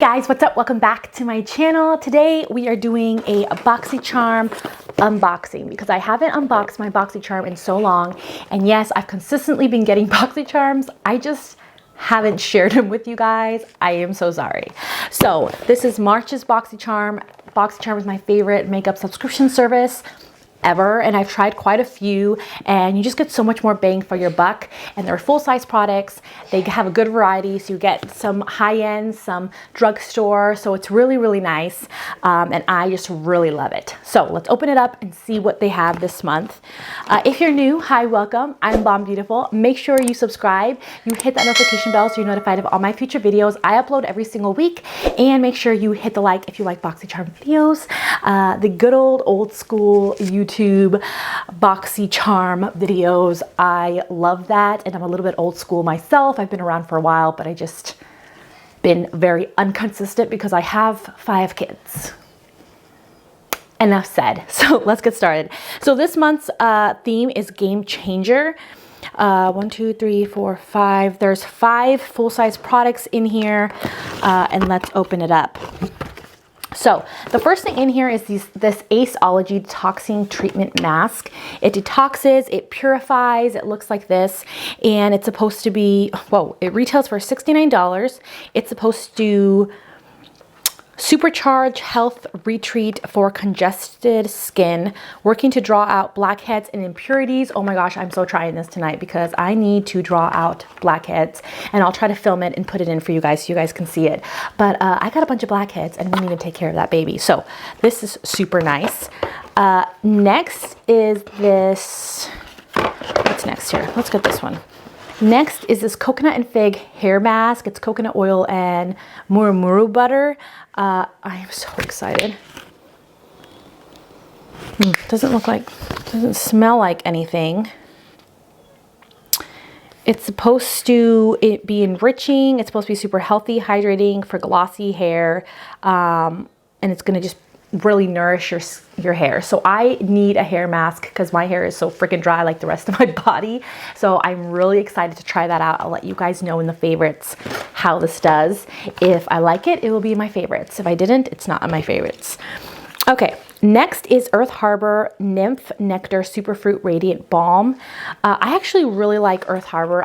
guys, what's up? Welcome back to my channel. Today we are doing a Boxycharm unboxing because I haven't unboxed my Boxycharm in so long. And yes, I've consistently been getting Boxycharms. I just haven't shared them with you guys. I am so sorry. So this is March's Boxycharm. Boxycharm is my favorite makeup subscription service ever, and I've tried quite a few, and you just get so much more bang for your buck. And they're full-size products. They have a good variety, so you get some high-end, some drugstore, so it's really nice, and I just really love it. So let's open it up and see what they have this month. If you're new, hi, welcome. I'm Bondbeautyful. Make sure you subscribe, you hit that notification bell so you're notified of all my future videos. I upload every single week, and make sure you hit the like if you like Boxycharm videos. The good old school YouTube Boxycharm videos. I love that, and I'm a little bit old school myself. I've been around for a while, but I just been very inconsistent because I have 5 kids. Enough said. So let's get started. So this month's theme is Game Changer. 1, 2, 3, 4, 5. There's 5 full-size products in here, and let's open it up. So the first thing in here is this Aceology Detoxing Treatment Mask. It detoxes, it purifies, it looks like this, and it's supposed to be, whoa, it retails for $69. It's supposed to supercharge health retreat for congested skin, working to draw out blackheads and impurities. Oh my gosh, I'm so trying this tonight because I need to draw out blackheads, and I'll try to film it and put it in for you guys so you guys can see it. But I got a bunch of blackheads and we need to take care of that baby. So this is super nice. Next is this, what's next here? Let's get this one. Next is this coconut and fig hair mask. It's coconut oil and murumuru butter. I am so excited. Doesn't smell like anything. It's supposed to be enriching. It's supposed to be super healthy, hydrating for glossy hair. And it's gonna just really nourish your hair. So I need a hair mask because my hair is so freaking dry like the rest of my body. So I'm really excited to try that out. I'll let you guys know in the favorites how this does. If I like it, it will be in my favorites. If I didn't, it's not in my favorites. Okay, next is Earth Harbor Nymph Nectar Superfruit Radiant Balm. I actually really like Earth Harbor.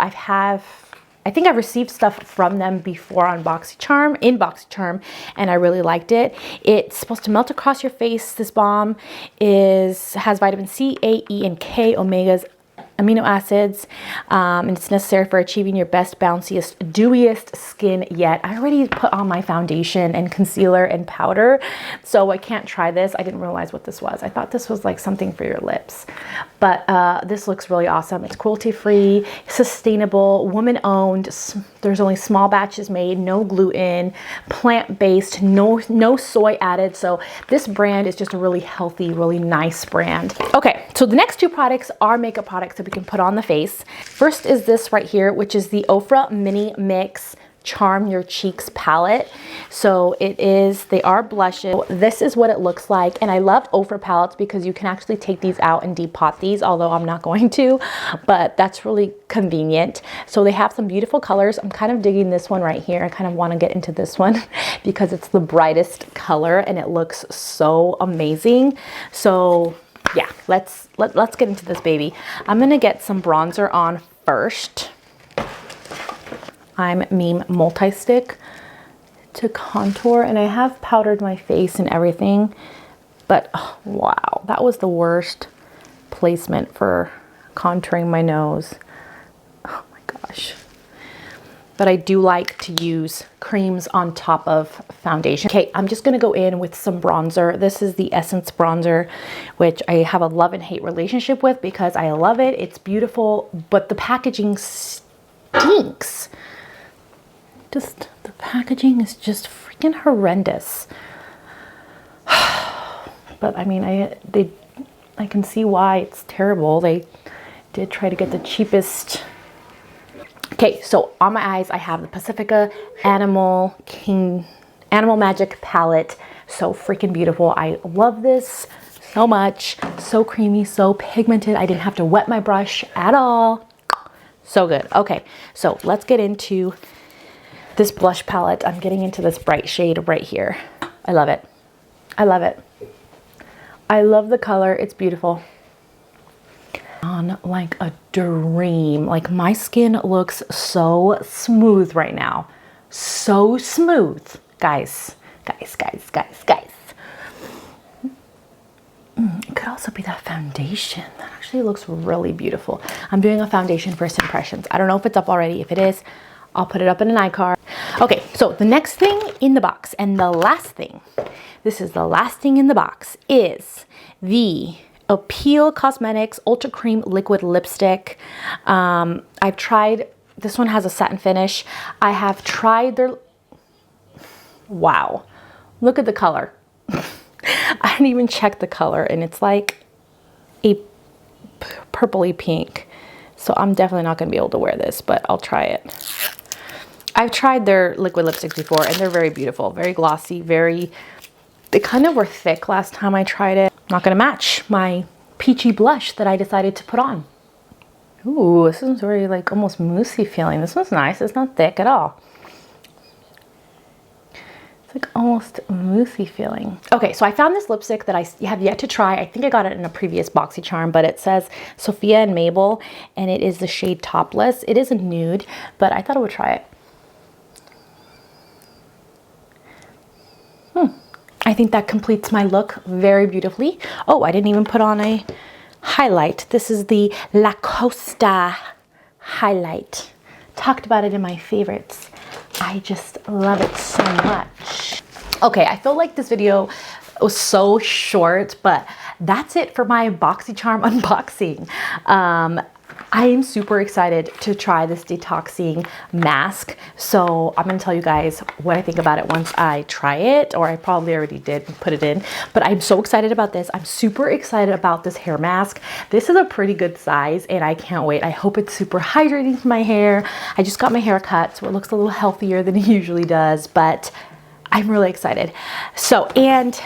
I think I've received stuff from them before on Boxycharm, and I really liked it. It's supposed to melt across your face. This balm has vitamin C, A, E, and K omegas, amino acids, and it's necessary for achieving your best, bounciest, dewiest skin yet. I already put on my foundation and concealer and powder, so I can't try this. I didn't realize what this was. I thought this was like something for your lips, but this looks really awesome. It's cruelty-free, sustainable, woman-owned. There's only small batches made, no gluten, plant-based, no soy added. So this brand is just a really healthy, really nice brand. Okay, so the next 2 products are makeup products that we can put on the face. First is this right here, which is the Ofra Mini Mix Charm Your Cheeks palette. So they are blushes. This is what it looks like, and I love Ofra palettes because you can actually take these out and depot these, although I'm not going to, but that's really convenient. So they have some beautiful colors. I'm kind of digging this one right here. I kind of want to get into this one because it's the brightest color and it looks so amazing. So yeah, let's get into this baby. I'm gonna get some bronzer on first. I'm Meme Multi-Stick to contour, and I have powdered my face and everything, but oh, wow, that was the worst placement for contouring my nose. Oh my gosh. But I do like to use creams on top of foundation. Okay, I'm just gonna go in with some bronzer. This is the Essence bronzer, which I have a love and hate relationship with because I love it. It's beautiful, but the packaging stinks. The packaging is just freaking horrendous. But I mean, I can see why it's terrible. They did try to get the cheapest. Okay, so on my eyes, I have the Pacifica Animal Magic palette. So freaking beautiful. I love this so much. So creamy, so pigmented. I didn't have to wet my brush at all. So good. Okay, so let's get into This blush palette, I'm getting into this bright shade right here. I love it. I love it. I love the color. It's beautiful. On like a dream. Like my skin looks so smooth right now. So smooth. Guys. It could also be that foundation. That actually looks really beautiful. I'm doing a foundation first impressions. I don't know if it's up already. If it is, I'll put it up in an iCard. Okay, so the next thing in the box, and the last thing, this is the last thing in the box, is the Appeal Cosmetics Ultra Cream Liquid Lipstick. I've tried, this one has a satin finish. I have tried their, wow, look at the color. I didn't even check the color, and it's like a purpley pink. So I'm definitely not going to be able to wear this, but I'll try it. I've tried their liquid lipsticks before, and they're very beautiful, very glossy, they kind of were thick last time I tried it. Not going to match my peachy blush that I decided to put on. Ooh, this one's very like almost moussey feeling. This one's nice. It's not thick at all. Like almost moussey feeling. Okay, so I found this lipstick that I have yet to try. I think I got it in a previous Boxycharm, but it says Sophia and Mabel, and it is the shade Topless. It is a nude, but I thought I would try it. I think that completes my look very beautifully. Oh, I didn't even put on a highlight. This is the La Costa highlight. Talked about it in my favorites. I just love it so much. Okay, I feel like this video was so short, but that's it for my Boxycharm unboxing. I am super excited to try this detoxing mask. So I'm gonna tell you guys what I think about it once I try it, or I probably already did put it in, but I'm so excited about this. I'm super excited about this hair mask. This is a pretty good size, and I can't wait. I hope it's super hydrating to my hair. I just got my hair cut, so it looks a little healthier than it usually does, but I'm really excited. So, and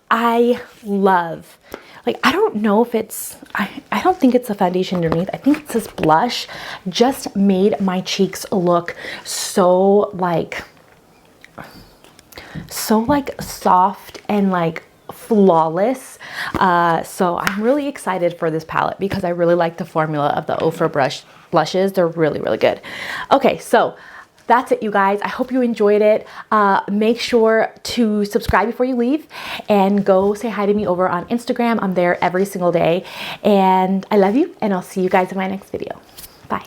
I love, like, I don't know if it's, I don't think it's a foundation underneath. I think it's this blush just made my cheeks look so like soft and like flawless. So I'm really excited for this palette because I really like the formula of the Ofra blushes. They're really, really good. Okay, so that's it, you guys. I hope you enjoyed it. Make sure to subscribe before you leave and go say hi to me over on Instagram. I'm there every single day. And I love you, and I'll see you guys in my next video. Bye.